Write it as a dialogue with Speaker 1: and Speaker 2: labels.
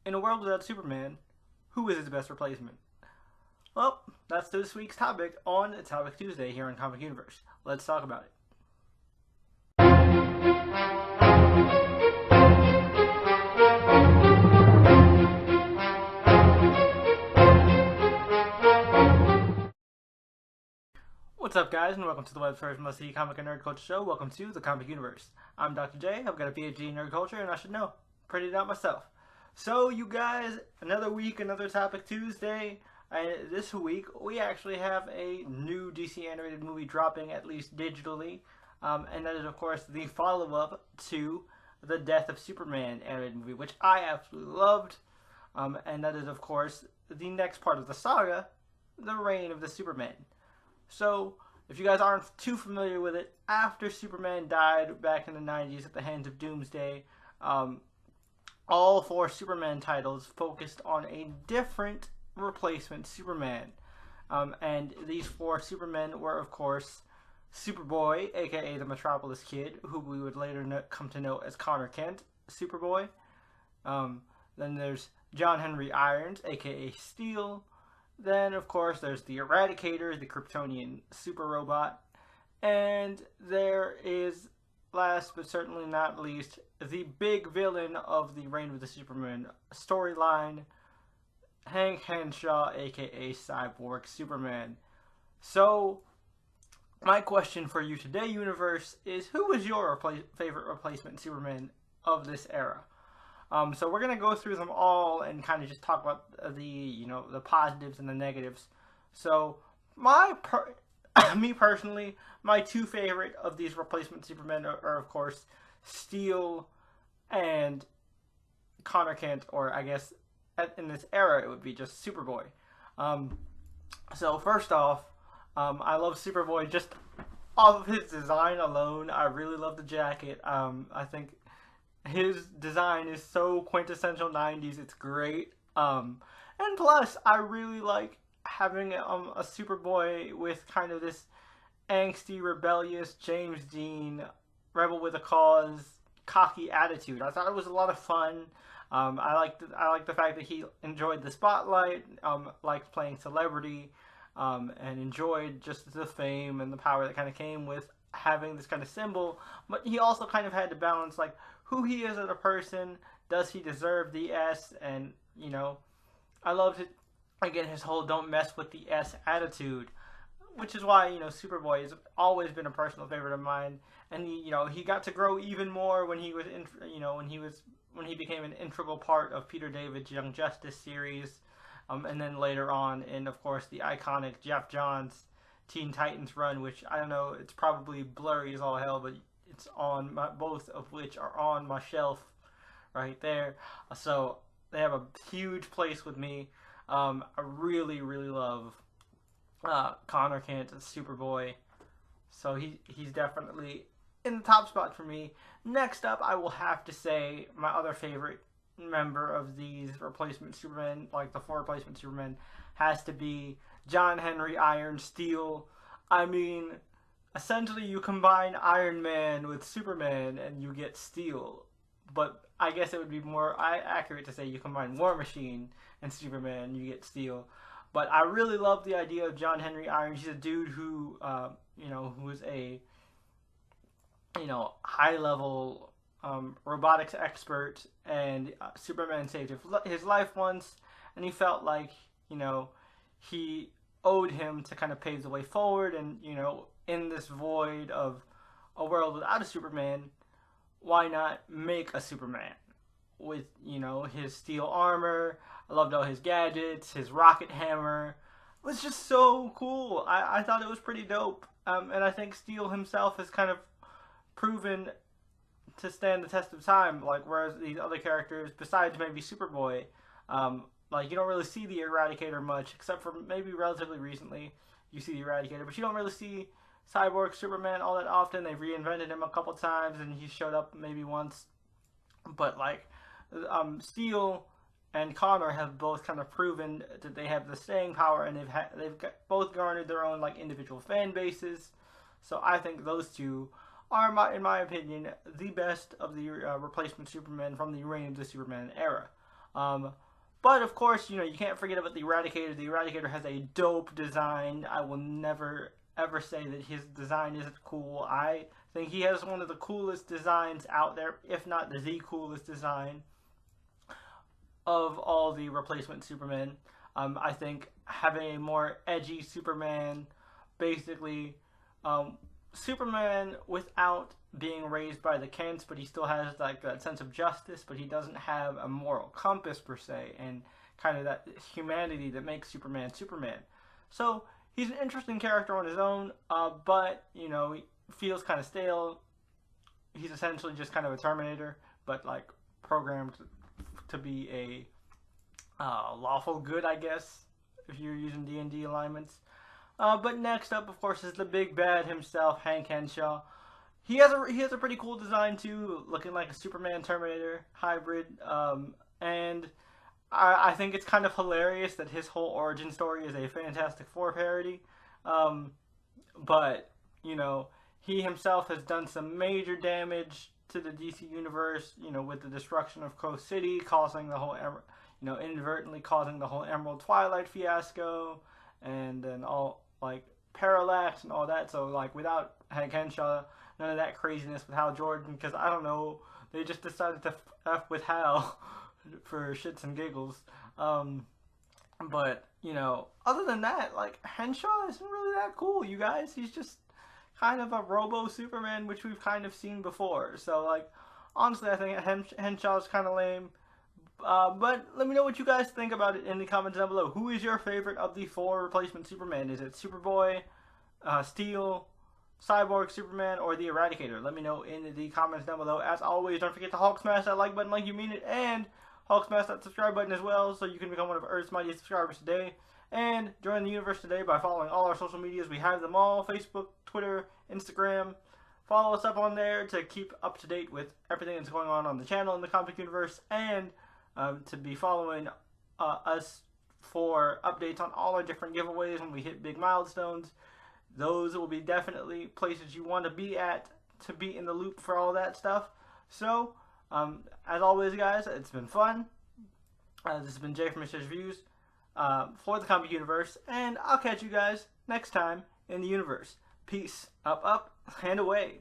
Speaker 1: In a world without Superman, who is his best replacement? Well, that's this week's topic on Topic Tuesday here on Comic Universe. Let's talk about it. What's up, guys, and welcome to the web's first must-see comic and nerd culture show. Welcome to the Comic Universe. I'm Dr. J. I've got a PhD in nerd culture, and I should know. Pretty it out myself. So, you guys, another week, another Topic Tuesday. And this week, we actually have a new DC animated movie dropping, at least digitally. And that is, of course, the follow-up to the Death of Superman animated movie, which I absolutely loved. And that is, of course, the next part of the saga, The Reign of the Supermen. So, if you guys aren't too familiar with it, after Superman died back in the 90s at the hands of Doomsday, all four Superman titles focused on a different replacement Superman. And these four Supermen were, of course, Superboy, aka the Metropolis Kid, who we would later come to know as Connor Kent, Superboy. Then there's John Henry Irons, aka Steel. Then, of course, there's the Eradicator, the Kryptonian super robot. And there is, last but certainly not least, the big villain of the Reign of the Superman storyline, Hank Henshaw, aka Cyborg Superman. So, my question for you today, Universe, is who was your favorite replacement Superman of this era? So we're gonna go through them all and kind of just talk about the positives and the negatives. So me personally, my two favorite of these replacement Supermen are of course Steel and Connor Kent, or I guess in this era it would be just Superboy. So first off, I love Superboy just off of his design alone. I really love the jacket. I think his design is so quintessential 90s. It's great. And plus, I really like having a Superboy with kind of this angsty, rebellious James Dean, rebel with a cause, cocky attitude. I thought it was a lot of fun. I liked the fact that he enjoyed the spotlight, liked playing celebrity, and enjoyed just the fame and the power that kind of came with having this kind of symbol. But he also kind of had to balance like who he is as a person. Does he deserve the S? And I loved it. Again, his whole "don't mess with the S" attitude, which is why Superboy has always been a personal favorite of mine. And he got to grow even more when he was when he became an integral part of Peter David's Young Justice series, and then later on in, of course, the iconic Jeff Johns Teen Titans run, which I don't know, it's probably blurry as all hell, but it's on both of which are on my shelf right there. So they have a huge place with me. I really, really love Connor Kent as Superboy. So he's definitely in the top spot for me. Next up, I will have to say my other favorite member of these replacement Supermen, like the four replacement Supermen, has to be John Henry Iron Steel. I mean, essentially you combine Iron Man with Superman and you get Steel. But I guess it would be more accurate to say you combine War Machine and Superman and you get Steel. But I really love the idea of John Henry Irons. He's a dude who, who is a, high-level robotics expert, and Superman saved his life once, and he felt like, he owed him to kind of pave the way forward. And in this void of a world without a Superman, why not make a Superman with his steel armor? I loved all his gadgets. His rocket hammer was just so cool. I thought it was pretty dope. And I think Steel himself has kind of proven to stand the test of time, like whereas these other characters, besides maybe Superboy, like you don't really see the Eradicator much, except for maybe relatively recently you see the Eradicator, but you don't really see Cyborg Superman all that often. They've reinvented him a couple times, and he showed up maybe once. But like, Steel and Connor have both kind of proven that they have the staying power, and both garnered their own like individual fan bases. So I think those two are, in my opinion, the best of the replacement Supermen from the Reign of the Superman era. But of course, you can't forget about the Eradicator. The Eradicator has a dope design. I will never ever say that his design isn't cool. I think he has one of the coolest designs out there, if not the coolest design of all the replacement Supermen. I think having a more edgy Superman, basically Superman without being raised by the Kents, but he still has like that sense of justice, but he doesn't have a moral compass per se, and kind of that humanity that makes Superman Superman. So he's an interesting character on his own, but he feels kind of stale. He's essentially just kind of a Terminator, but like programmed to be a lawful good, I guess, if you're using D&D alignments. But next up, of course, is the big bad himself, Hank Henshaw. He has a pretty cool design too, looking like a Superman Terminator hybrid. And I think it's kind of hilarious that his whole origin story is a Fantastic Four parody. But he himself has done some major damage to the DC universe. With the destruction of Coast City, causing the whole inadvertently causing the whole Emerald Twilight fiasco, and then all like Parallax and all that. So like without Hank Henshaw, none of that craziness with Hal Jordan, because I don't know, they just decided to F with Hal for shits and giggles. But other than that, like Henshaw isn't really that cool, you guys. He's just kind of a Robo Superman, which we've kind of seen before. So like honestly, I think Henshaw is kind of lame. But let me know what you guys think about it in the comments down below. Who is your favorite of the 4 replacement Superman? Is it Superboy, Steel, Cyborg Superman, or the Eradicator? Let me know in the comments down below. As always, don't forget to Hulk smash that like button like you mean it, and Hulk smash that subscribe button as well, so you can become one of Earth's mightiest subscribers today. And join the universe today by following all our social medias. We have them all: Facebook, Twitter, Instagram. Follow us up on there to keep up to date with everything that's going on the channel in the comic universe, and to be following us for updates on all our different giveaways when we hit big milestones. Those will be definitely places you want to be at to be in the loop for all that stuff. So, as always, guys, it's been fun. This has been Jay from Mr. Views for the comic universe, and I'll catch you guys next time in the universe. Peace. Up, up, and away.